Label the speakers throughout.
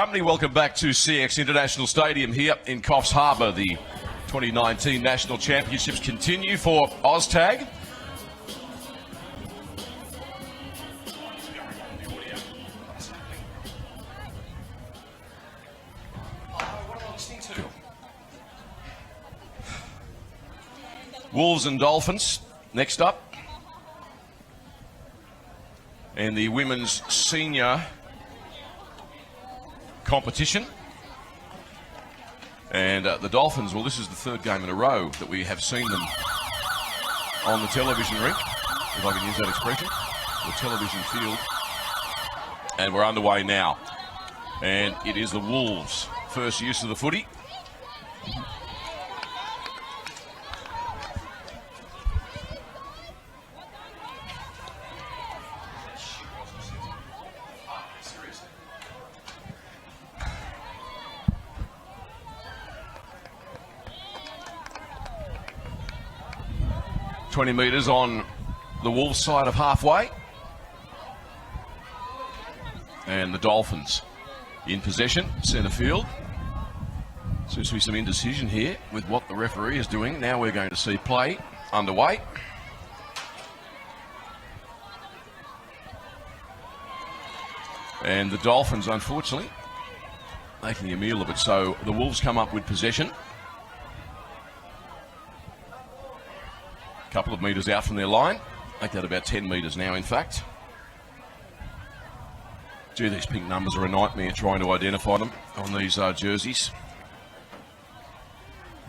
Speaker 1: company, welcome back to CX International Stadium here in Coffs Harbour. The 2019 National Championships continue for Oztag. Wolves and Dolphins next up. And the women's senior competition. And the Dolphins, well, this is the third game in a row that we have seen them on the television rink, if I can use that expression, the television field. And we're underway now. And it is the Wolves' first use of the footy. ...20 metres on the Wolves' side of halfway. And the Dolphins in possession, centre field. Seems to be some indecision here with what the referee is doing. Now we're going to see play underway. And the Dolphins, unfortunately, making a meal of it. So the Wolves come up with possession. Couple of metres out from their line. Make that about 10 metres now, in fact. Gee, these pink numbers are a nightmare trying to identify them on these jerseys.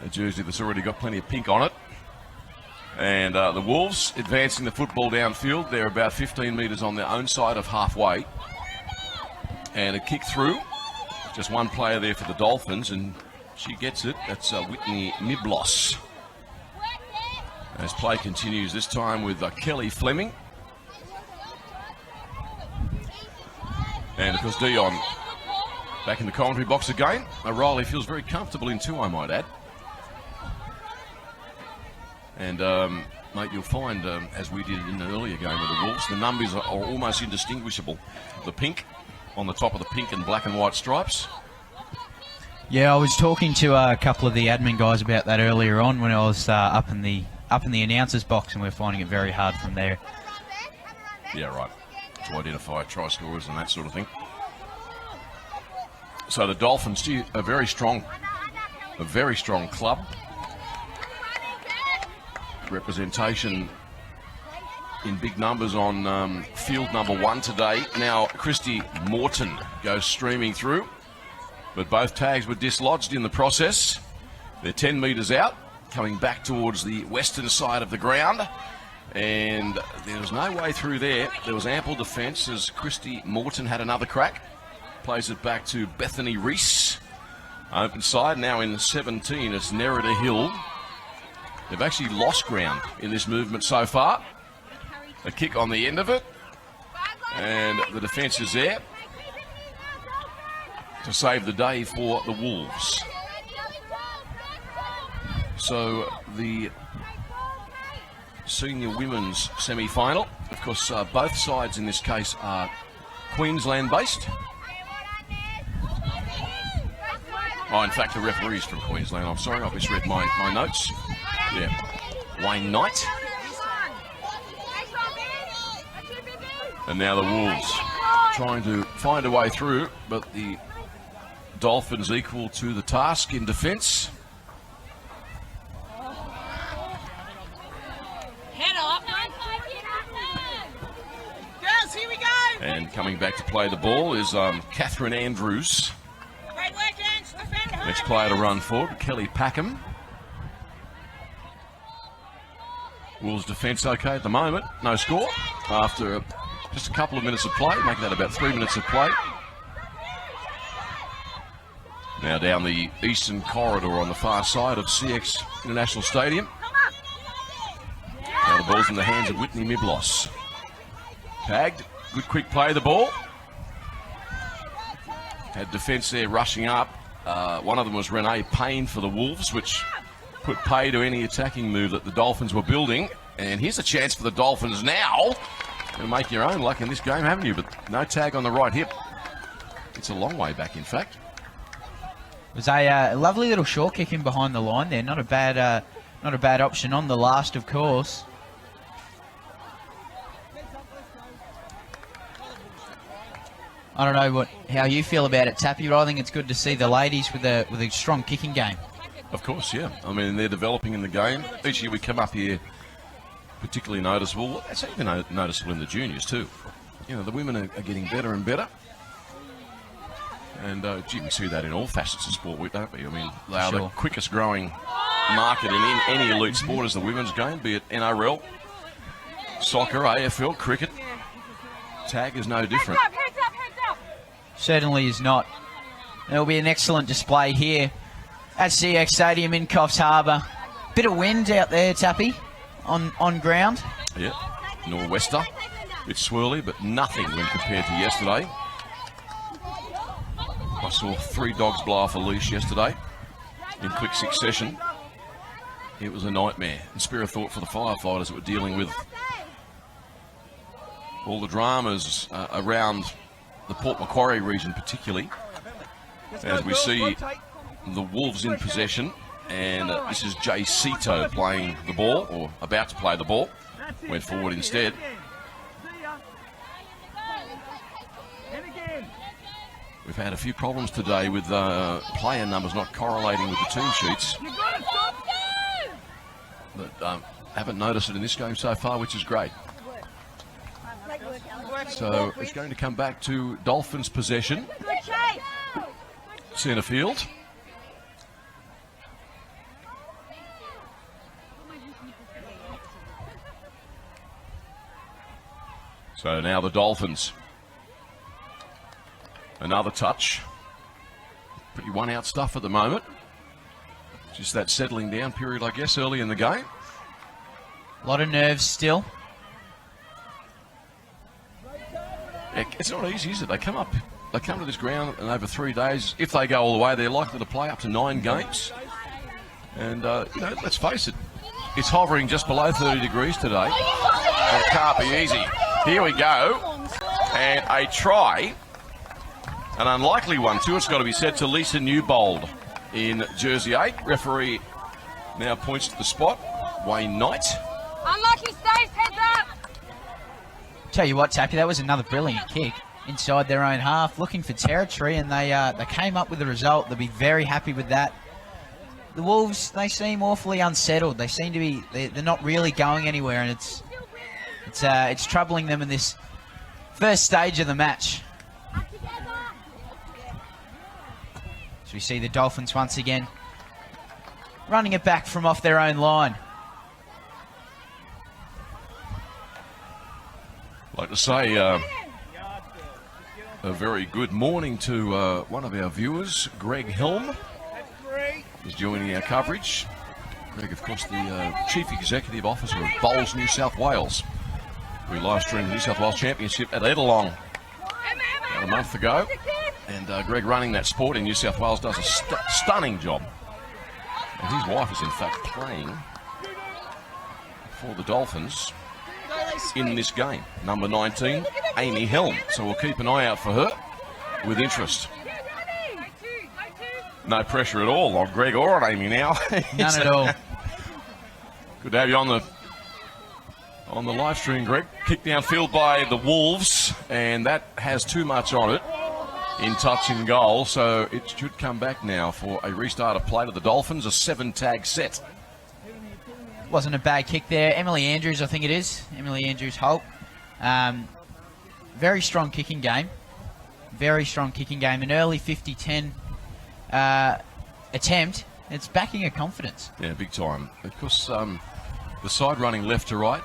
Speaker 1: A jersey that's already got plenty of pink on it. And the Wolves advancing the football downfield. They're about 15 metres on their own side of halfway. And a kick through. Just one player there for the Dolphins, and she gets it. That's Whitney Miblos. As play continues, this time with Kelly Fleming. And of course Dion back in the commentary box again. O'Reilly feels very comfortable in two, I might add. And mate, you'll find, as we did in an earlier game with the Wolves, the numbers are almost indistinguishable. The pink on the top of the pink and black and white stripes.
Speaker 2: Yeah, I was talking to a couple of the admin guys about that earlier on when I was up in the announcers box, and we're finding it very hard from there.
Speaker 1: Yeah, right. To identify try scorers and that sort of thing. So the Dolphins, a very strong club. Representation in big numbers on field number 1 today. Now Christy Morton goes streaming through, but both tags were dislodged in the process. They're 10 metres out, coming back towards the western side of the ground, and there was no way through there. There was ample defence as Christy Morton had another crack. Plays it back to Bethany Reese. Open side now in 17. It's Nerida Hill. They've actually lost ground in this movement so far. A kick on the end of it, and the defence is there to save the day for the Wolves. So the senior women's semi-final, of course, both sides in this case are Queensland-based. Oh, in fact, the referee's from Queensland. I'm sorry, I've misread my notes. Yeah, Wayne Knight. And now the Wolves trying to find a way through, but the Dolphins equal to the task in defence. And coming back to play the ball is Catherine Andrews. Next player to run forward, Kelly Packham. Wolves defence okay at the moment. No score after just a couple of minutes of play, making that about 3 minutes of play. Now down the eastern corridor on the far side of CX International Stadium. Now the ball's in the hands of Whitney Miblos. Tagged. Good quick play of the ball. Had defence there rushing up. One of them was Renee Payne for the Wolves, which put pay to any attacking move that the Dolphins were building. And here's a chance for the Dolphins now. You'll make your own luck in this game, haven't you? But no tag on the right hip. It's a long way back, in fact.
Speaker 2: It was a lovely little short kick in behind the line there. Not a bad option on the last, of course. I don't know how you feel about it, Tappy, but I think it's good to see the ladies with a strong kicking game.
Speaker 1: Of course, yeah. I mean, they're developing in the game. Each year we come up here, particularly noticeable. It's even noticeable in the juniors too. You know, the women are getting better and better. And, gee, we see that in all facets of sport, don't we? I mean, they are the quickest growing market in any elite sport is the women's game, be it NRL, soccer, AFL, cricket. Tag is no different.
Speaker 2: Certainly is not. There will be an excellent display here at CX Stadium in Coffs Harbour. Bit of wind out there, Tappy, on ground.
Speaker 1: Yeah, nor'wester. Bit swirly, but nothing when compared to yesterday. I saw 3 dogs blow off a leash yesterday in quick succession. It was a nightmare. And spare a thought for the firefighters that were dealing with all the dramas around the Port Macquarie region particularly, as we see the Wolves in possession, and this is Jay Cito playing the ball, or about to play the ball, went forward instead. We've had a few problems today with player numbers not correlating with the team sheets, but haven't noticed it in this game so far, which is great. So it's going to come back to Dolphins possession. Centre field. So now the Dolphins. Another touch. Pretty one-out stuff at the moment. Just that settling down period, I guess, early in the game.
Speaker 2: A lot of nerves still.
Speaker 1: It's not easy, is it? They come to this ground, and over 3 days, if they go all the way, they're likely to play up to 9 games. And, you know, let's face it, it's hovering just below 30 degrees today. And it can't be easy. Here we go. And a try, an unlikely one too. It's got to be said, to Lisa Newbold in jersey 8. Referee now points to the spot. Wayne Knight.
Speaker 3: Unlucky stays, heads up.
Speaker 2: Tell you what, Tappy, that was another brilliant kick inside their own half, looking for territory, and they came up with the result. They'll be very happy with that. The Wolves, they seem awfully unsettled. They seem to be, they're not really going anywhere, and it's troubling them in this first stage of the match. So we see the Dolphins once again running it back from off their own line.
Speaker 1: I'd like to say a very good morning to one of our viewers, Greg Helm, is joining our coverage. Greg, of course, the Chief Executive Officer of Bowls New South Wales. We live streamed the New South Wales Championship at Edelong about a month ago. And Greg, running that sport in New South Wales, does a stunning job. And his wife is in fact playing for the Dolphins in this game. Number 19, Amy Helm. So we'll keep an eye out for her with interest. No pressure at all on Greg or on Amy now.
Speaker 2: None at all.
Speaker 1: Good to have you on the live stream, Greg. Kick downfield by the Wolves, and that has too much on it in touch and goal, so it should come back now for a restart of play to the Dolphins, a 7-tag set.
Speaker 2: Wasn't a bad kick there. Emily Andrews, I think it is. Emily Andrews-Holt. Very strong kicking game. Very strong kicking game. An early 50-10 attempt. It's backing her confidence.
Speaker 1: Yeah, big time. Of course, the side running left to right,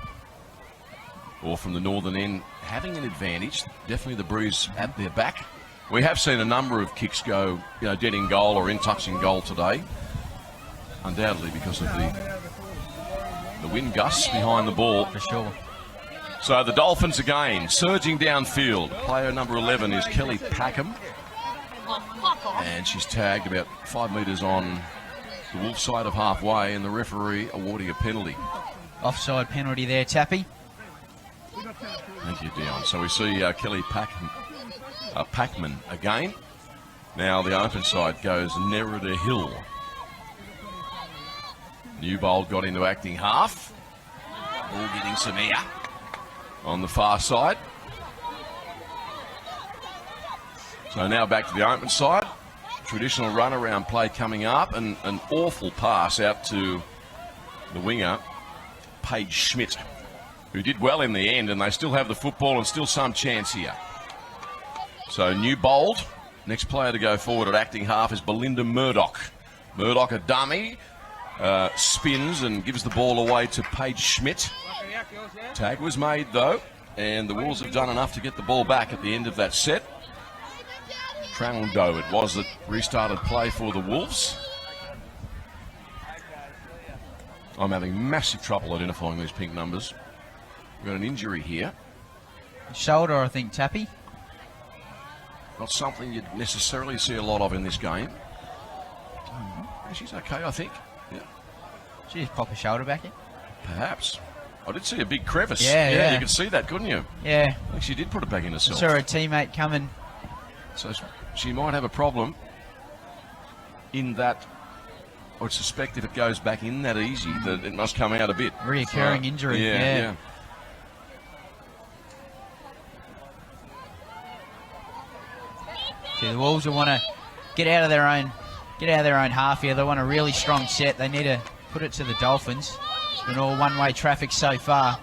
Speaker 1: or from the northern end, having an advantage. Definitely the breeze at their back. We have seen a number of kicks go, dead in goal or in touch in goal today. Undoubtedly because of the wind gusts behind the ball.
Speaker 2: For sure.
Speaker 1: So the Dolphins again, surging downfield. Player number 11 is Kelly Packham. And she's tagged about 5 metres on the Wolves side of halfway, and the referee awarding a penalty.
Speaker 2: Offside penalty there, Tappy.
Speaker 1: Thank you, Dion. So we see Kelly Packham Packman again. Now the open side goes Nerida Hill. Newbold got into acting half. All getting some air on the far side. So now back to the open side. Traditional runaround play coming up, and an awful pass out to the winger, Paige Schmidt, who did well in the end, and they still have the football and still some chance here. So Newbold, next player to go forward at acting half is Belinda Murdoch. Murdoch, a dummy, spins and gives the ball away to Paige Schmidt. Tag was made though, and the Wolves have done enough to get the ball back at the end of that set. Trando it was that restarted play for the Wolves. I'm having massive trouble identifying these pink numbers. We've got an injury here.
Speaker 2: Shoulder, I think, Tappy.
Speaker 1: Not something you'd necessarily see a lot of in this game. She's okay, I think. Yeah.
Speaker 2: She just pop her shoulder back in.
Speaker 1: Perhaps. I did see a big crevice.
Speaker 2: Yeah.
Speaker 1: You could see that, couldn't you?
Speaker 2: Yeah.
Speaker 1: I think she did put it back in herself.
Speaker 2: Saw her teammate coming.
Speaker 1: So she might have a problem in that. I would suspect if it goes back in that easy, that it must come out a bit.
Speaker 2: Reoccurring injury. Yeah. See, the Wolves will want to get out of their own half here. They want a really strong set. They need to put it to the Dolphins. It's been all one-way traffic so far.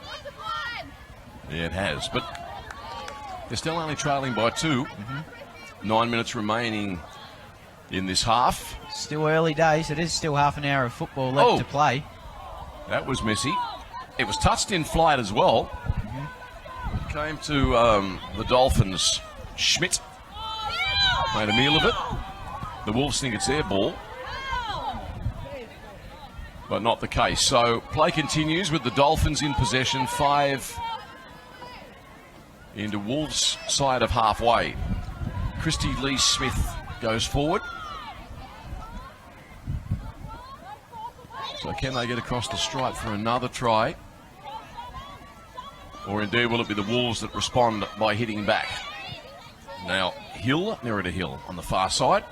Speaker 1: Yeah, it has. But they're still only trailing by 2. 9 minutes remaining in this half.
Speaker 2: Still early days. It is still half an hour of football left to play.
Speaker 1: That was messy. It was touched in flight as well. It came to the Dolphins. Schmidt made a meal of it. The Wolves think it's their ball, but not the case. So play continues with the Dolphins in possession. 5 into Wolves' side of halfway. Christy Lee Smith goes forward. So can they get across the stripe for another try? Or indeed will it be the Wolves that respond by hitting back? Now Nerida Hill on the far side.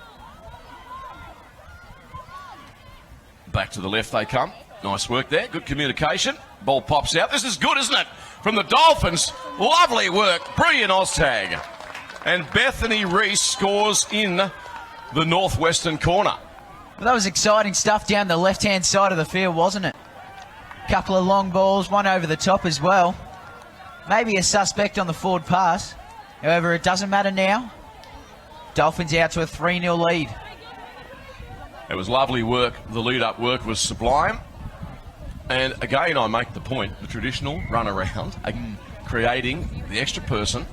Speaker 1: Back to the left they come. Nice work there. Good communication. Ball pops out. This is good, isn't it? From the Dolphins. Lovely work. Brilliant Oztag. And Bethany Reese scores in the northwestern corner.
Speaker 2: Well, that was exciting stuff down the left-hand side of the field, wasn't it? Couple of long balls, one over the top as well. Maybe a suspect on the forward pass. However, it doesn't matter now. Dolphins out to a 3-0 lead.
Speaker 1: It was lovely work. The lead-up work was sublime. And again, I make the point, the traditional run-around, creating the extra person.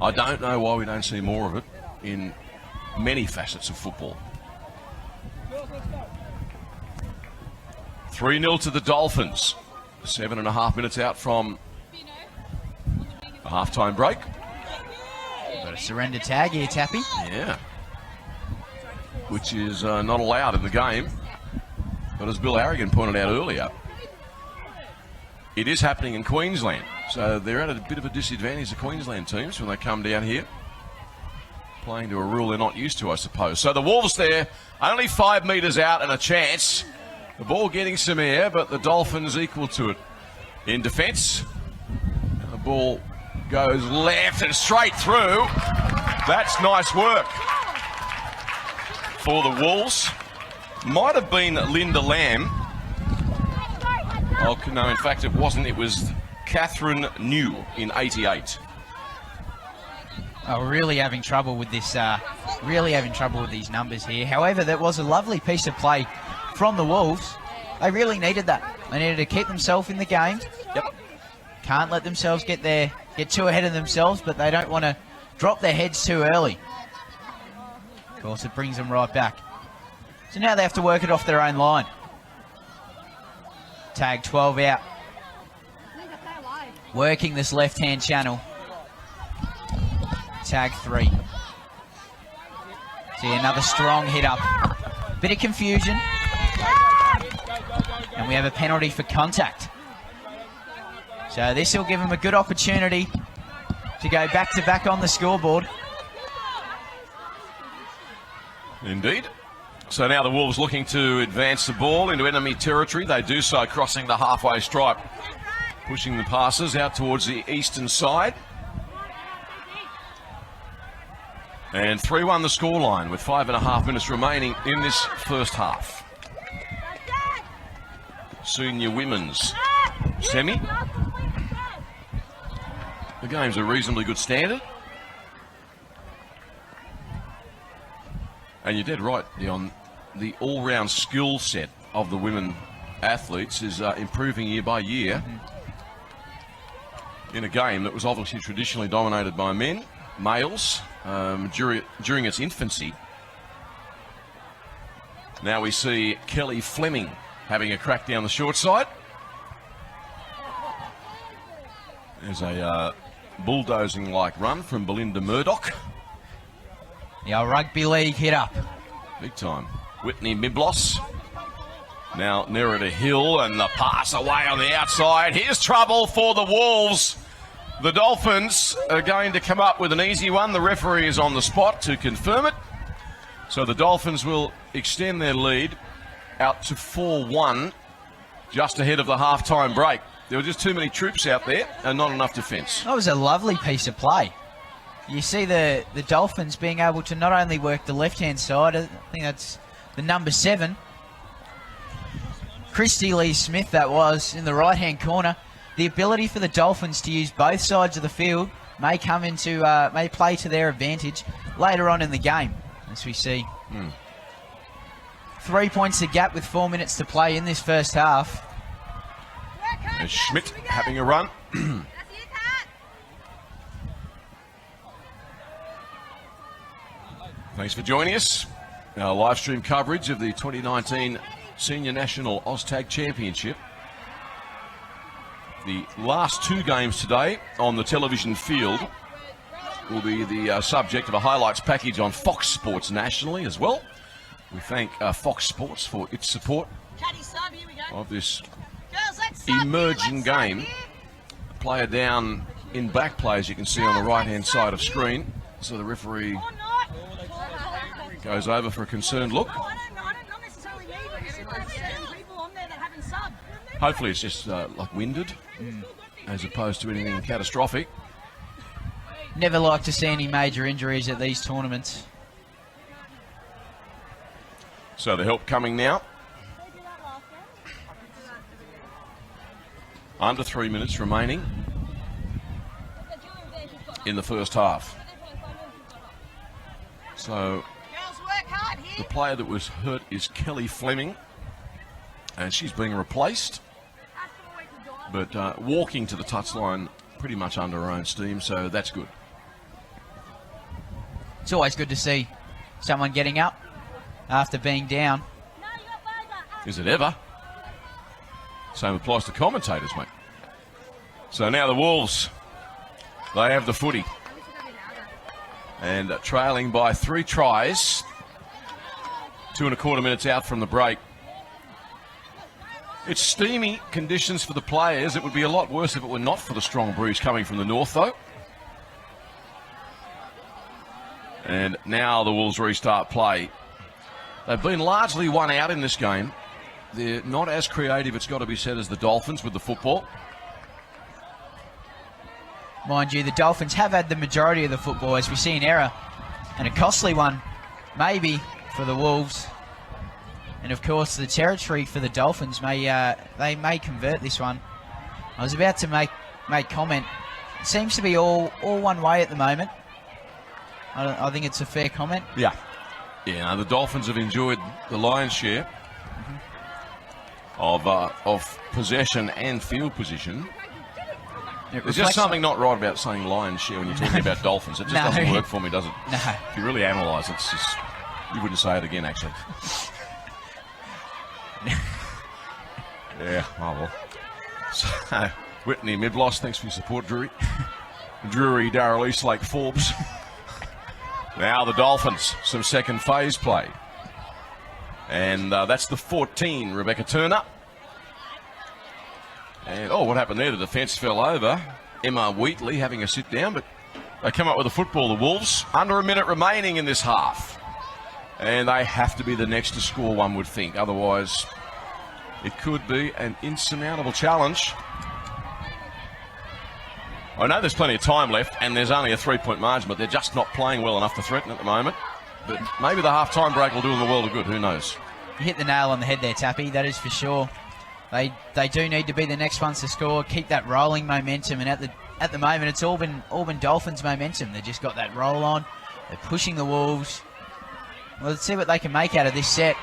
Speaker 1: I don't know why we don't see more of it in many facets of football. 3-0 to the Dolphins. 7.5 minutes out from a half-time break.
Speaker 2: Got a surrender tag here, Tappy.
Speaker 1: Yeah. Which is not allowed in the game. But as Bill Harrigan pointed out earlier, it is happening in Queensland. So they're at a bit of a disadvantage, the Queensland teams, when they come down here. Playing to a rule they're not used to, I suppose. So the Wolves there, only 5 metres out and a chance. The ball getting some air, but the Dolphins equal to it. In defence, the ball goes left and straight through. That's nice work for the Wolves. Might have been Linda Lamb. Oh, no, in fact, it wasn't. It was Catherine New in 88.
Speaker 2: Oh, really having trouble with this. Really having trouble with these numbers here. However, that was a lovely piece of play from the Wolves. They really needed that. They needed to keep themselves in the game.
Speaker 1: Yep.
Speaker 2: Can't let themselves get too ahead of themselves, but they don't want to drop their heads too early. Of course, it brings them right back. So now they have to work it off their own line. Tag 12 out. Working this left-hand channel. Tag 3. See, another strong hit up. Bit of confusion. And we have a penalty for contact. So this will give them a good opportunity to go back-to-back on the scoreboard.
Speaker 1: Indeed. So now the Wolves looking to advance the ball into enemy territory. They do so crossing the halfway stripe, pushing the passes out towards the eastern side. And 3-1 the scoreline with 5.5 minutes remaining in this first half. Senior women's semi. The game's a reasonably good standard. And you're dead right, Dion. The all-round skill set of the women athletes is improving year by year in a game that was obviously traditionally dominated by males, during its infancy. Now we see Kelly Fleming having a crack down the short side. There's a bulldozing-like run from Belinda Murdoch.
Speaker 2: The old rugby league hit up.
Speaker 1: Big time. Whitney Miblos. Now Nerida Hill and the pass away on the outside. Here's trouble for the Wolves. The Dolphins are going to come up with an easy one. The referee is on the spot to confirm it. So the Dolphins will extend their lead out to 4-1 just ahead of the halftime break. There were just too many troops out there and not enough defence.
Speaker 2: That was a lovely piece of play. You see the Dolphins being able to not only work the left-hand side, I think that's the number 7. Christy Lee Smith, that was, in the right-hand corner. The ability for the Dolphins to use both sides of the field may play to their advantage later on in the game, as we see. 3 points the gap with 4 minutes to play in this first half.
Speaker 1: There's Schmidt having a run. Thanks for joining us. Our live stream coverage of the 2019 Senior National Oztag Championship. The last 2 games today on the television field will be the subject of a highlights package on Fox Sports nationally as well. We thank Fox Sports for its support of this emerging game. Player down in back play, as you can see on the right-hand side of screen. So the referee goes over for a concerned look. Hopefully it's just like winded, as opposed to anything catastrophic.
Speaker 2: Never like to see any major injuries at these tournaments.
Speaker 1: So the help coming now. Under 3 minutes remaining in the first half. So the player that was hurt is Kelly Fleming, and she's being replaced, but walking to the touchline pretty much under her own steam, so that's good.
Speaker 2: It's always good to see someone getting up after being down.
Speaker 1: Is it ever? Same applies to commentators, mate. So now the Wolves, they have the footy. And trailing by 3 tries. 2.25 minutes out from the break. It's steamy conditions for the players. It would be a lot worse if it were not for the strong breeze coming from the north, though. And now the Wolves restart play. They've been largely won out in this game. They're not as creative, it's got to be said, as the Dolphins with the football.
Speaker 2: Mind you, the Dolphins have had the majority of the football, as we see an error, and a costly one, maybe, for the Wolves. And of course, the territory for the Dolphins they may convert this one. I was about to make comment. It seems to be all one way at the moment. I think it's a fair comment.
Speaker 1: Yeah. Yeah, the Dolphins have enjoyed the lion's share of possession and field position. There's just something not right about saying lion's share when you're talking about Dolphins. It just doesn't work for me, does it?
Speaker 2: No.
Speaker 1: If you really analyse it, it's just, you wouldn't say it again, actually. Yeah, oh well. So, Whitney Miblos, thanks for your support, Drury. Drury, Darrell Eastlake, Forbes. Now the Dolphins, some second phase play. And that's the 14, Rebecca Turner. And, what happened there? The defence fell over. Emma Wheatley having a sit down, but they come up with a football, the Wolves. Under a minute remaining in this half. And they have to be the next to score, one would think. Otherwise, it could be an insurmountable challenge. I know there's plenty of time left, and there's only a 3-point margin, but they're just not playing well enough to threaten at the moment. But maybe the half-time break will do them the world of good. Who knows?
Speaker 2: You hit the nail on the head there, Tappy. That is for sure. They do need to be the next ones to score, keep that rolling momentum, and at the moment it's Auburn Dolphins momentum. They've just got that roll on. They're pushing the Wolves. Well, let's see what they can make out of this set.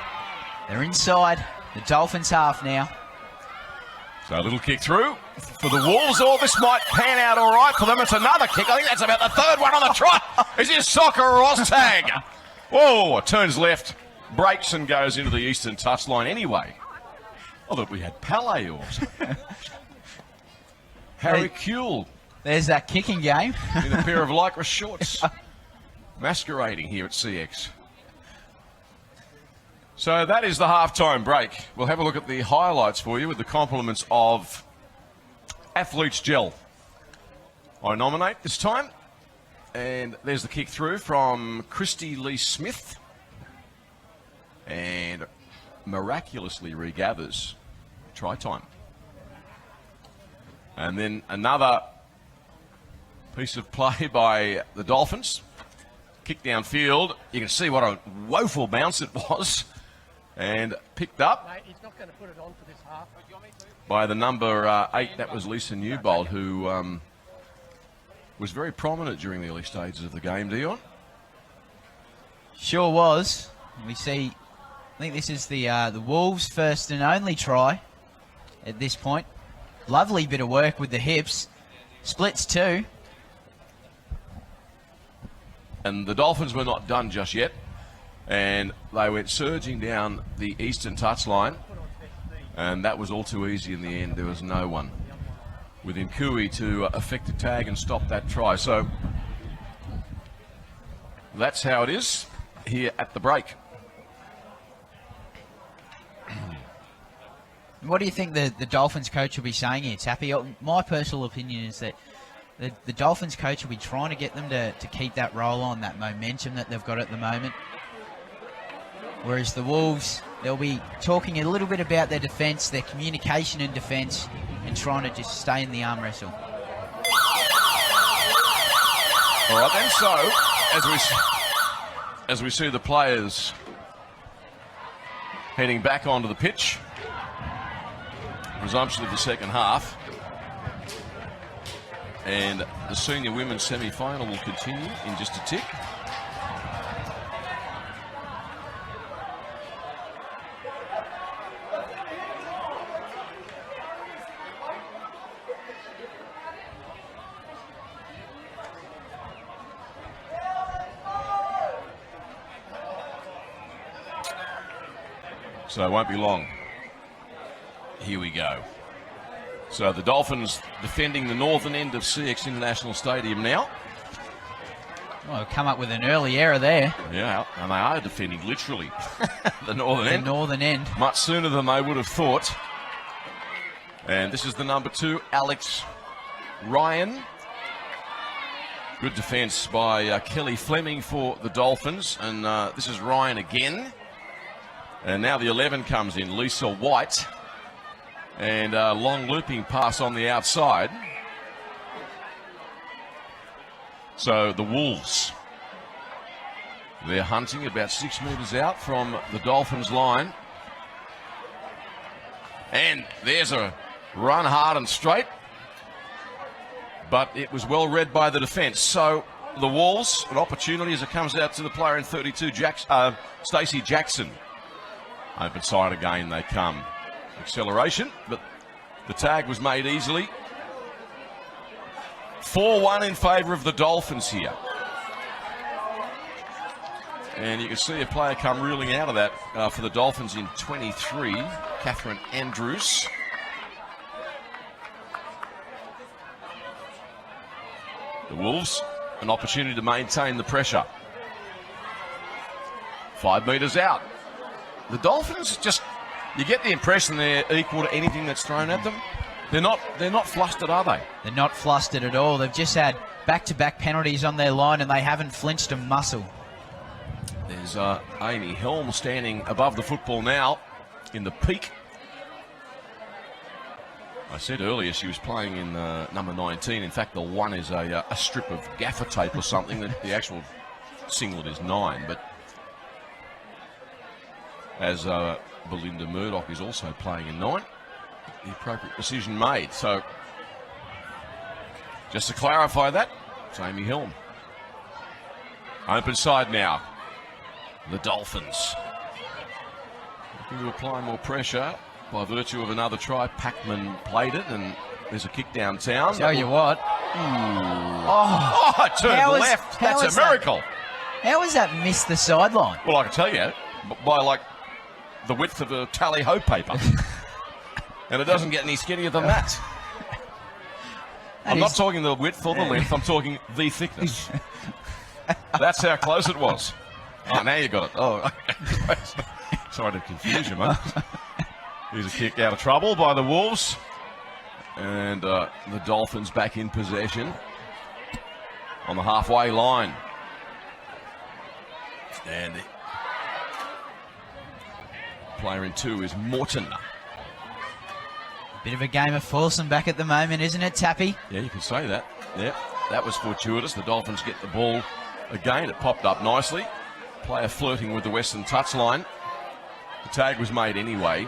Speaker 2: They're inside the Dolphins half now.
Speaker 1: So a little kick through for the Wolves. Oh, this might pan out all right for them. It's another kick. I think that's about the third one on the trot. Is it soccer or Oztag? Whoa, it turns left, breaks and goes into the eastern touchline anyway. I thought we had Palais or something. Harry Kuehl.
Speaker 2: There's that kicking game.
Speaker 1: In a pair of lycra shorts. Masquerading here at CX. So that is the halftime break. We'll have a look at the highlights for you with the compliments of Athletes Gel. I nominate this time. And there's the kick through from Christy Lee Smith. And miraculously regathers. Try time. And then another piece of play by the Dolphins. Kick downfield. You can see what a woeful bounce it was. And picked up
Speaker 4: he's not going to put it on for this half.
Speaker 1: by the number 8. That was Lisa Newbold, who was very prominent during the early stages of the game, Dion.
Speaker 2: Sure was. We see, I think this is the Wolves' first and only try at this point. Lovely bit of work with the hips. Splits too.
Speaker 1: And the Dolphins were not done just yet. And they went surging down the eastern touchline. And that was all too easy in the end. There was no one within Kui to effect a tag and stop that try. So that's how it is here at the break.
Speaker 2: What do you think the Dolphins coach will be saying here, Tappy? My personal opinion is that the Dolphins coach will be trying to get them to keep that roll on, that momentum that they've got at the moment. Whereas the Wolves, they'll be talking a little bit about their defence, their communication in defence, and trying to just stay in the arm wrestle.
Speaker 1: All right then, so as we see the players heading back onto the pitch, resumption of the second half, and the senior women's semi-final will continue in just a tick. So it won't be long. Here we go. So the Dolphins defending the northern end of CX International Stadium now.
Speaker 2: Well, come up with an early error there.
Speaker 1: Yeah, and they are defending literally the northern end.
Speaker 2: The northern end.
Speaker 1: Much sooner than they would have thought. And this is the number 2, Alex Ryan. Good defence by Kelly Fleming for the Dolphins. And this is Ryan again. And now the 11 comes in, Lisa White. And a long looping pass on the outside. So the Wolves, they're hunting about 6 metres out from the Dolphins line. And there's a run hard and straight. But it was well read by the defence. So the Wolves, an opportunity as it comes out to the player in 32, Stacey Jackson. Open side again they come. Acceleration, but the tag was made easily. 4-1 in favour of the Dolphins here. And you can see a player come reeling out of that for the Dolphins in 23, Catherine Andrews. The Wolves, an opportunity to maintain the pressure. 5 metres out. The Dolphins just, you get the impression they're equal to anything that's thrown at them. They're not flustered, are they?
Speaker 2: They're not flustered at all. They've just had back-to-back penalties on their line and they haven't flinched a muscle.
Speaker 1: Is Amy Helm standing above the football now in the peak. I said earlier she was playing in number 19. In fact, the one is a strip of gaffer tape or something. The actual singlet is 9. But as Belinda Murdoch is also playing in 9, the appropriate decision made. So just to clarify that, it's Amy Helm. Open side now. The Dolphins looking to apply more pressure by virtue of another try. Packman played it, and there's a kick downtown.
Speaker 2: Tell you what.
Speaker 1: Oh, it turned left. That's a miracle.
Speaker 2: How has that missed the sideline?
Speaker 1: Well, I can tell you, by like the width of a tally-ho paper. And it doesn't get any skinnier than that. I'm not talking the width or the length, I'm talking the thickness. That's how close it was. Oh, now you got it. Oh, sorry to confuse you, mate. Here's a kick out of trouble by the Wolves. And the Dolphins back in possession on the halfway line. And the player in 2 is Morton.
Speaker 2: Bit of a game of foursome back at the moment, isn't it, Tappy?
Speaker 1: Yeah, you can say that. Yeah, that was fortuitous. The Dolphins get the ball again. It popped up nicely. Player flirting with the western touchline. The tag was made anyway.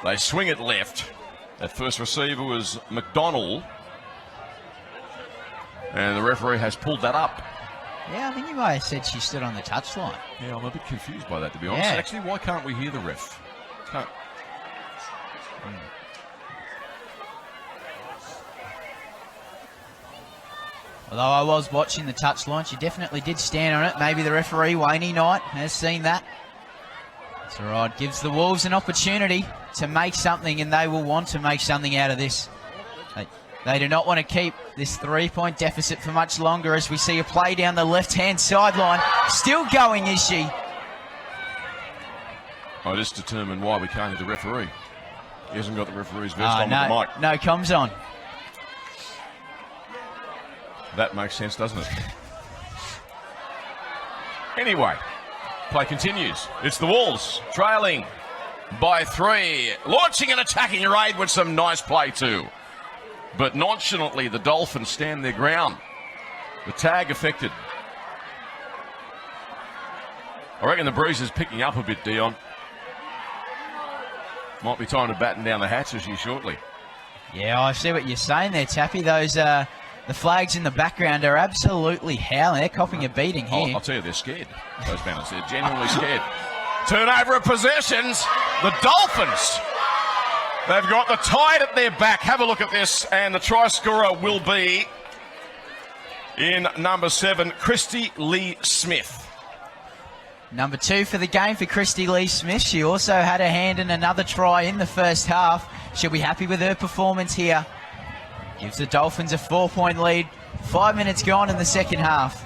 Speaker 1: They swing it left. That first receiver was McDonald. And the referee has pulled that up.
Speaker 2: Yeah, I think you might have said she stood on the touchline.
Speaker 1: Yeah, I'm a bit confused by that, to be honest.
Speaker 2: Yeah.
Speaker 1: Actually, why can't we hear the ref? Can't.
Speaker 2: Although I was watching the touchline, she definitely did stand on it. Maybe the referee, Wayne Knight, has seen that. It's all right. Gives the Wolves an opportunity to make something, and they will want to make something out of this. They do not want to keep this 3-point deficit for much longer, as we see a play down the left-hand sideline. Still going, is she?
Speaker 1: I just determined why we can't hear the referee. He hasn't got the referee's vest on with the mic.
Speaker 2: No comms on.
Speaker 1: That makes sense, doesn't it? Anyway, play continues. It's the Wolves trailing by 3, launching an attacking raid with some nice play too. But nonchalantly, the Dolphins stand their ground. The tag affected. I reckon the breeze is picking up a bit, Dion. Might be time to batten down the hatches here shortly.
Speaker 2: Yeah, I see what you're saying there, Tappy. Those the flags in the background are absolutely howling. They're copping a beating here.
Speaker 1: I'll tell you, they're scared. Those banners, they're genuinely scared. Turnover of possessions. The Dolphins. They've got the tide at their back. Have a look at this. And the try scorer will be in number 7, Christy Lee Smith.
Speaker 2: Number 2 for the game for Christy Lee Smith. She also had a hand in another try in the first half. She'll be happy with her performance here. Gives the Dolphins a 4-point lead. 5 minutes gone in the second half.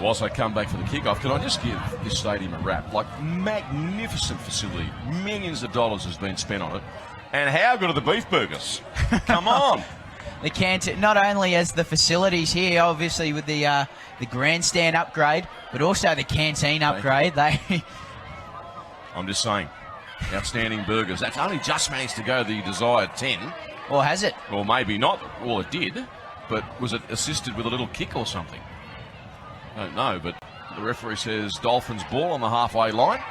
Speaker 1: Whilst I come back for the kickoff, can I just give this stadium a wrap? Like, magnificent facility. Millions of dollars has been spent on it. And how good are the beef burgers? Come on.
Speaker 2: The canteen, not only as the facilities here, obviously with the grandstand upgrade, but also the canteen upgrade.
Speaker 1: I'm just saying, outstanding burgers. That's only just managed to go the desired 10.
Speaker 2: Or has it?
Speaker 1: Or maybe not. Well, it did. But was it assisted with a little kick or something? I don't know, but the referee says Dolphins ball on the halfway line.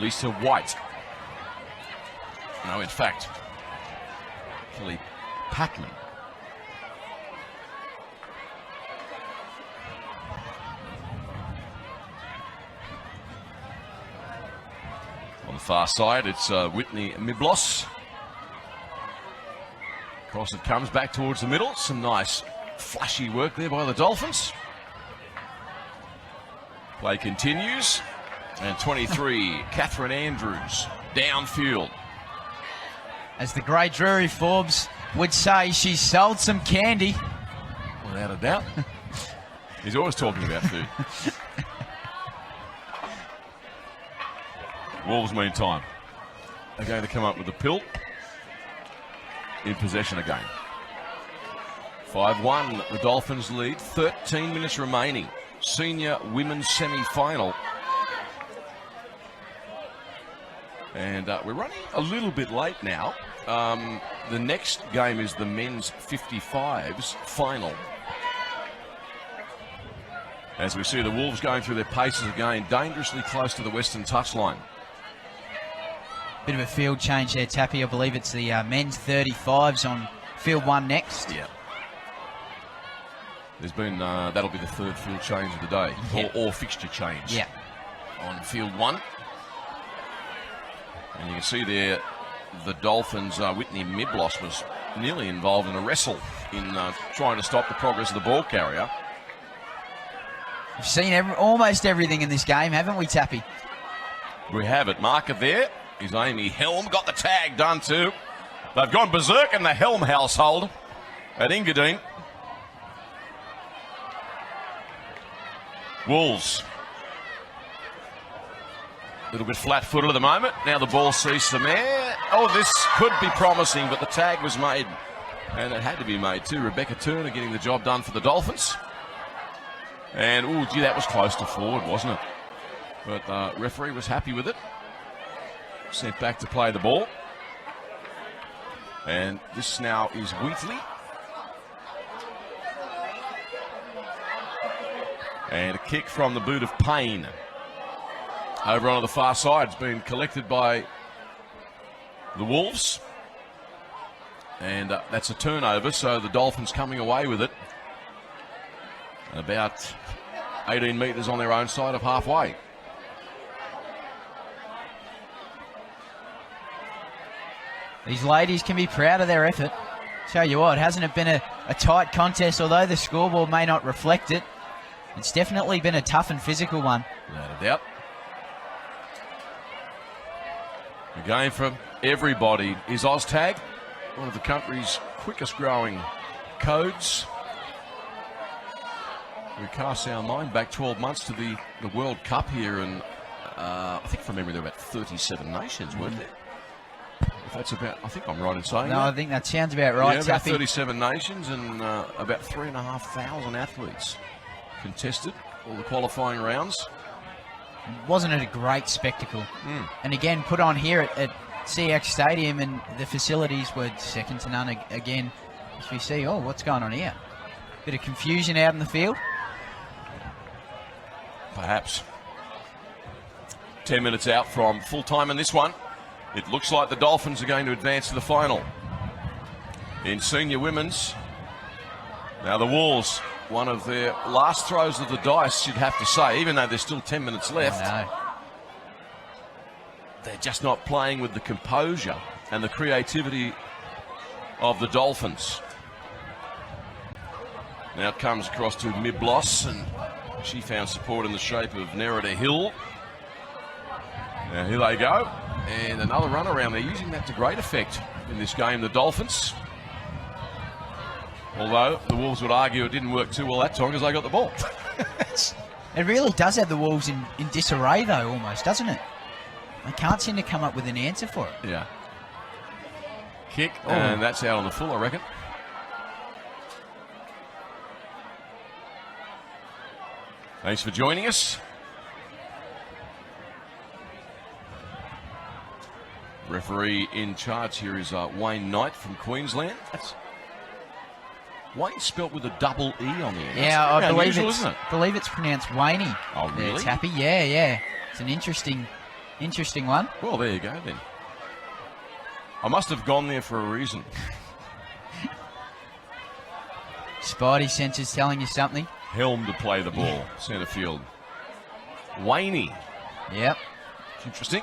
Speaker 1: Lisa White. No, in fact, Kelly Packman. On the far side, it's Whitney Miblos. Cross it comes back towards the middle. Some nice flashy work there by the Dolphins. Play continues. And 23, Catherine Andrews, downfield.
Speaker 2: As the great Drury Forbes would say, she sold some candy.
Speaker 1: Without a doubt. He's always talking about food. Wolves, meantime, are going to come up with a pill. In possession again. 5-1, the Dolphins lead. 13 minutes remaining. Senior women's semi-final. And we're running a little bit late now. The next game is the men's 55s final. As we see the Wolves going through their paces again, dangerously close to the western touchline.
Speaker 2: Bit of a field change there, Tappy. I believe it's the men's 35s on field 1 next.
Speaker 1: Yeah. There's been, that'll be the third field change of the day,
Speaker 2: Yep.
Speaker 1: or fixture change.
Speaker 2: Yeah.
Speaker 1: On field 1. And you can see there the Dolphins, Whitney Miblos was nearly involved in a wrestle in trying to stop the progress of the ball carrier.
Speaker 2: We've seen almost everything in this game, haven't we, Tappy?
Speaker 1: We have it. Marker there is Amy Helm. Got the tag done too. They've gone berserk in the Helm household at Engadine. Wolves. A little bit flat-footed at the moment. Now the ball sees some air. Oh, this could be promising, but the tag was made. And it had to be made too. Rebecca Turner getting the job done for the Dolphins. And, oh, gee, that was close to forward, wasn't it? But referee was happy with it. Sent back to play the ball. And this now is Wheatley. And a kick from the boot of Payne. Over on the far side. It's been collected by the Wolves. And that's a turnover, so the Dolphins coming away with it. About 18 metres on their own side of halfway.
Speaker 2: These ladies can be proud of their effort. Tell you what, hasn't it been a tight contest, although the scoreboard may not reflect it. It's definitely been a tough and physical one.
Speaker 1: Without a doubt. A game for everybody is Oztag, one of the country's quickest growing codes. We cast our mind back 12 months to the World Cup here, and I think from memory there were about 37 nations, weren't there? If that's about, I think I'm right in saying
Speaker 2: No,
Speaker 1: that.
Speaker 2: I think that sounds about right,
Speaker 1: Yeah, about
Speaker 2: Tappy.
Speaker 1: 37 nations and about 3,500 athletes contested all the qualifying rounds.
Speaker 2: Wasn't it a great spectacle? And again, put on here at CX Stadium, and the facilities were second to none again. As we see, oh, what's going on here? Bit of confusion out in the field.
Speaker 1: Perhaps. 10 minutes out from full time in this one. It looks like the Dolphins are going to advance to the final. In senior women's, now the Wolves, one of their last throws of the dice, you'd have to say, even though there's still 10 minutes left.
Speaker 2: I know.
Speaker 1: They're just not playing with the composure and the creativity of the Dolphins. Now it comes across to Miblos, and she found support in the shape of Nerida Hill. Now here they go, and another run around. They're using that to great effect in this game, the Dolphins. Although the Wolves would argue it didn't work too well that time because they got the ball.
Speaker 2: It really does have the Wolves in disarray, though, almost, doesn't it? They can't seem to come up with an answer for it.
Speaker 1: Yeah. Kick, and that's out on the full, I reckon. Thanks for joining us. Referee in charge here is Wayne Knight from Queensland. That's Wayne spelt with a double E on the end.
Speaker 2: Yeah,
Speaker 1: That's
Speaker 2: I
Speaker 1: very
Speaker 2: believe
Speaker 1: unusual, isn't it?
Speaker 2: believe it's pronounced Waney.
Speaker 1: Oh, really?
Speaker 2: It's happy. Yeah. It's an interesting one.
Speaker 1: Well, there you go then. I must have gone there for a reason.
Speaker 2: Spidey senses telling you something.
Speaker 1: Helm to play the ball, centre field. Waney.
Speaker 2: Yep.
Speaker 1: It's interesting.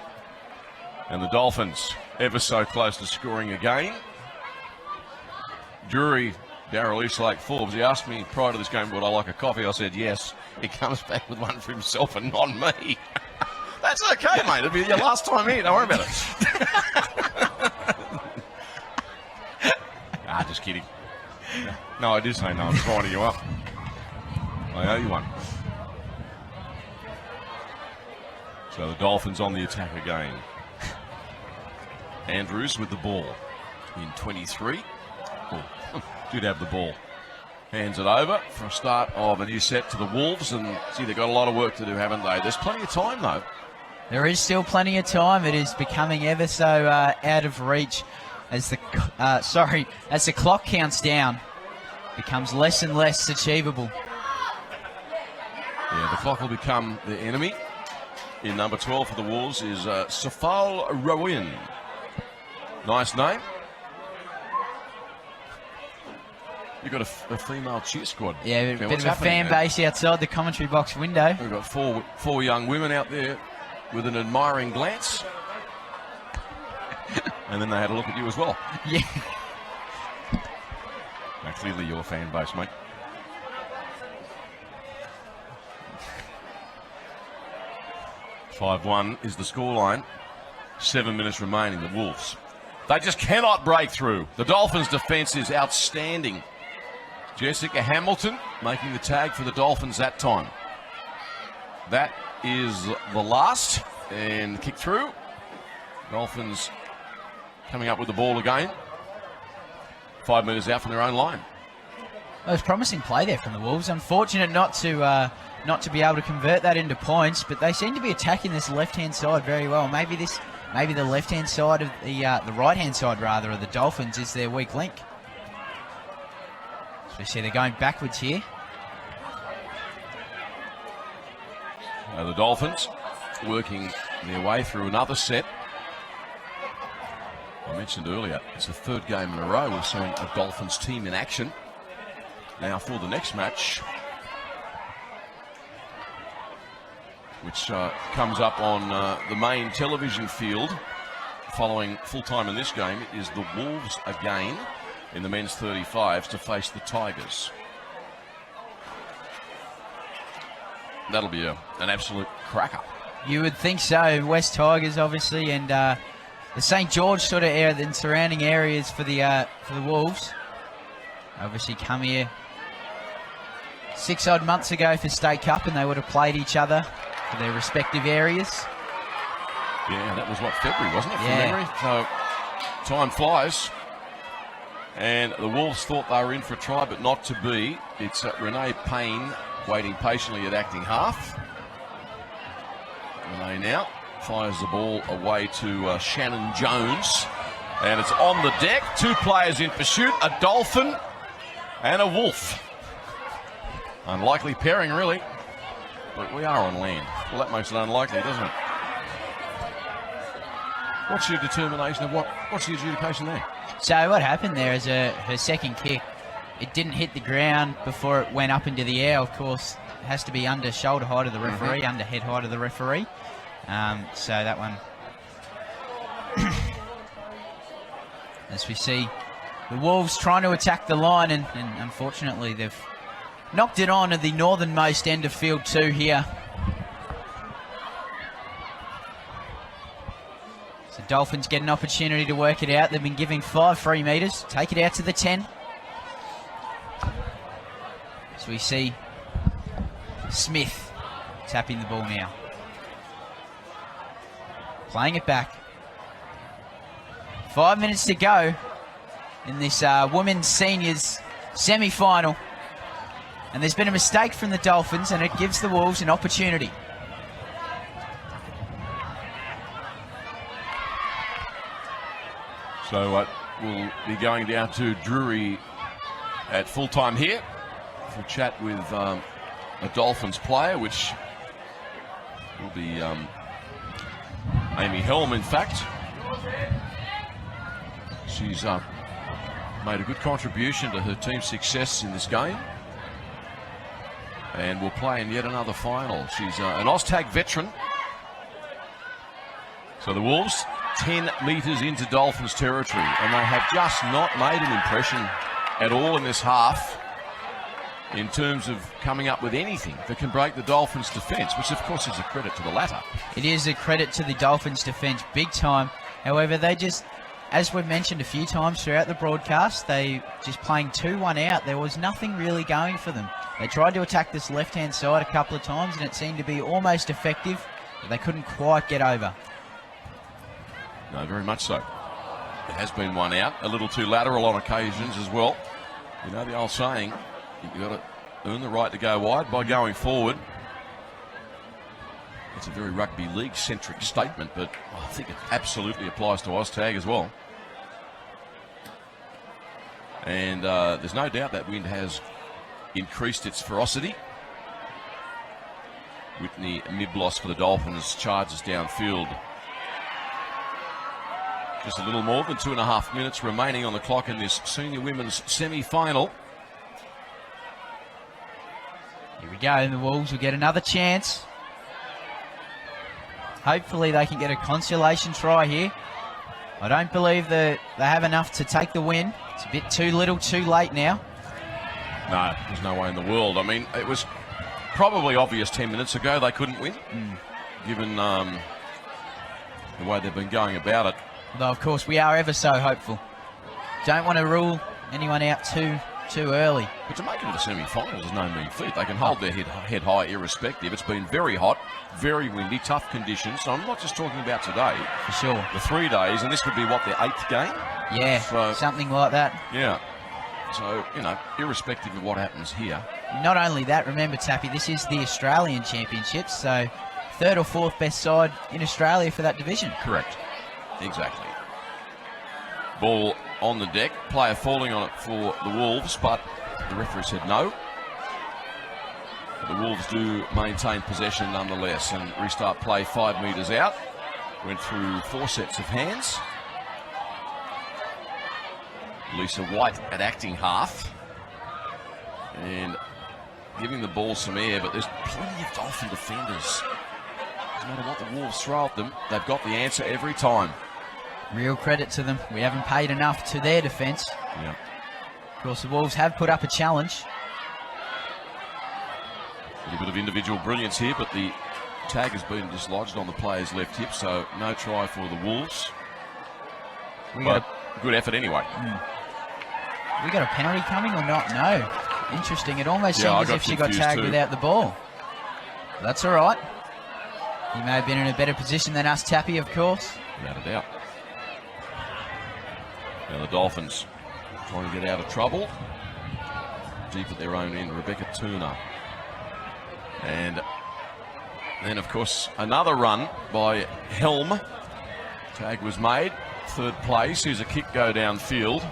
Speaker 1: And the Dolphins ever so close to scoring again. Jury, Darryl Eastlake Forbes, he asked me prior to this game, would I like a coffee? I said yes. He comes back with one for himself and not me. That's okay, mate. It'll be your last time here. Don't worry about it. Just kidding. No, I did say no. I'm just winding you up. I owe you one. So the Dolphins on the attack again. Andrews with the ball in 23. Oh, did have the ball Hands it over for a start of a new set to the Wolves, and see they've got a lot of work to do, haven't they? There's plenty of time though.
Speaker 2: There is still plenty of time. It is becoming ever so out of reach as the clock counts down. Becomes less and less achievable.
Speaker 1: Yeah, the clock will become the enemy. In number 12 for the Wolves is Safal Rowan. Nice name. You've got a female cheer squad.
Speaker 2: Yeah, a
Speaker 1: Now,
Speaker 2: bit of a fan base outside the commentary box window.
Speaker 1: We've got four young women out there with an admiring glance. And then they had a look at you as well.
Speaker 2: Yeah.
Speaker 1: Now, clearly your fan base, mate. "5-1 is the scoreline. 7 minutes remaining. The Wolves, they just cannot break through. The Dolphins' defence is outstanding. Jessica Hamilton making the tag for the Dolphins that time. That is the last, and kick through. Dolphins coming up with the ball again. 5 metres out from their own line.
Speaker 2: Well, it was promising play there from the Wolves. Unfortunate not to be able to convert that into points, but they seem to be attacking this left-hand side very well. Maybe the left-hand side of the right-hand side rather of the Dolphins is their weak link. So we see they're going backwards here.
Speaker 1: The Dolphins working their way through another set. I mentioned earlier, it's the third game in a row we're seeing a Dolphins team in action. Now for the next match, which comes up on the main television field following full time in this game, is the Wolves again in the men's 35s to face the Tigers. That'll be an absolute cracker.
Speaker 2: You would think so. West Tigers, obviously, and the St. George sort of area and surrounding areas for the Wolves. Obviously come here 6 odd months ago for State Cup, and they would have played each other for their respective areas.
Speaker 1: Yeah, that was February, wasn't it? From
Speaker 2: Yeah.
Speaker 1: memory. So time flies. And the Wolves thought they were in for a try, but not to be. It's Renee Payne waiting patiently at acting half. Renee now fires the ball away to Shannon Jones. And it's on the deck. 2 players in pursuit, a Dolphin and a Wolf. Unlikely pairing, really. But we are on land. Well, that makes it unlikely, doesn't it? What's your determination of what's the adjudication there?
Speaker 2: So what happened there is her second kick, it didn't hit the ground before it went up into the air. Of course, it has to be under shoulder height of the referee, under head height of the referee. So that one, as we see, the Wolves trying to attack the line, and unfortunately they've knocked it on at the northernmost end of field 2 here. So Dolphins get an opportunity to work it out. They've been giving 5 free metres. Take it out to the 10. So we see Smith tapping the ball now. Playing it back. 5 minutes to go in this women's seniors semi-final. And there's been a mistake from the Dolphins, and it gives the Wolves an opportunity.
Speaker 1: So we'll be going down to Drury at full time here for a chat with a Dolphins player, which will be Amy Helm, in fact. She's made a good contribution to her team's success in this game, and will play in yet another final. She's an Oztag veteran. So the Wolves 10 metres into Dolphins territory, and they have just not made an impression at all in this half in terms of coming up with anything that can break the Dolphins' defence, which of course is a credit to the latter.
Speaker 2: It is a credit to the Dolphins' defence, big time. However, they just, as we've mentioned a few times throughout the broadcast, they just playing 2-1 out. There was nothing really going for them. They tried to attack this left-hand side a couple of times, and it seemed to be almost effective, but they couldn't quite get over.
Speaker 1: No, very much so. It has been one out, a little too lateral on occasions as well. You know the old saying, You've got to earn the right to go wide by going forward. It's a very rugby league-centric statement, but I think it absolutely applies to Oztag as well. And there's no doubt that wind has increased its ferocity. Whitney Miblos for the Dolphins charges downfield. Just a little more than 2.5 minutes remaining on the clock in this senior women's semi-final.
Speaker 2: Here we go, and the Wolves will get another chance. Hopefully they can get a consolation try here. I don't believe that they have enough to take the win. It's a bit too little, too late now.
Speaker 1: No, there's no way in the world. I mean, it was probably obvious 10 minutes ago they couldn't win, given the way they've been going about it.
Speaker 2: Although, of course, we are ever so hopeful. Don't want to rule anyone out too early.
Speaker 1: But to make it to the semi-finals is no mean feat. They can hold their head high irrespective. It's been very hot, very windy, tough conditions. So I'm not just talking about today.
Speaker 2: For sure.
Speaker 1: The 3 days, and this would be, what, their 8th game?
Speaker 2: Yeah, so, something like that.
Speaker 1: Yeah. So, you know, irrespective of what happens here.
Speaker 2: Not only that, remember, Tappy, this is the Australian Championships, so 3rd or 4th best side in Australia for that division.
Speaker 1: Correct. Exactly. Ball on the deck, player falling on it for the Wolves, but the referee said no. The Wolves do maintain possession nonetheless and restart play 5 metres out. Went through 4 sets of hands. Lisa White at acting half and giving the ball some air, but there's plenty of Dolphin defenders. No matter what the Wolves throw at them, they've got the answer every time.
Speaker 2: Real credit to them. We haven't paid enough to their defence.
Speaker 1: Yeah.
Speaker 2: Of course, the Wolves have put up a challenge.
Speaker 1: A little bit of individual brilliance here, but the tag has been dislodged on the player's left hip, so no try for the Wolves. But good effort anyway.
Speaker 2: We got a penalty coming or not? No. Interesting. It almost seemed as if she got tagged without the ball. That's all right. He may have been in a better position than us, Tappy, of course.
Speaker 1: Without a doubt. Now the Dolphins trying to get out of trouble. Deep at their own end, Rebecca Turner. And then, of course, another run by Helm. Tag was made. 3rd play. Sees a kick go downfield.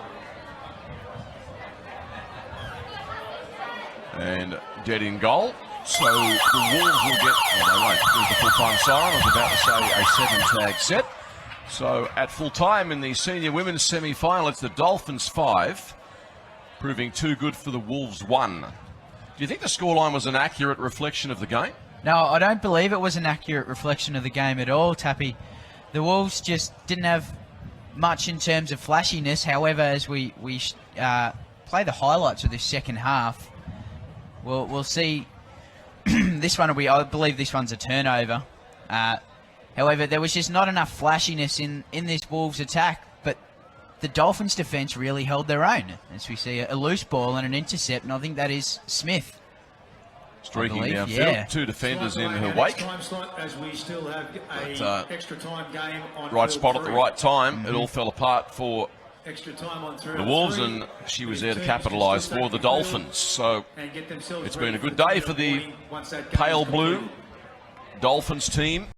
Speaker 1: And dead in goal. So the Wolves will get... Oh, they won't. There's the full-time siren. I was about to say a 7-tag set. So at full-time in the senior women's semi-final, it's the Dolphins 5, proving too good for the Wolves 1. Do you think the scoreline was an accurate reflection of the game?
Speaker 2: No, I don't believe it was an accurate reflection of the game at all, Tappy. The Wolves just didn't have much in terms of flashiness. However, as we play the highlights of this second half, we'll see. This one will be, I believe this one's a turnover. However, there was just not enough flashiness in this Wolves attack, but the Dolphins defence really held their own, as we see a loose ball and an intercept, and I think that is Smith.
Speaker 1: Streaking downfield, 2 defenders in her wake. Right spot at the right time. It all fell apart for the Wolves, and she was there to capitalise for the Dolphins. So it's been a good day for the pale blue Dolphins team.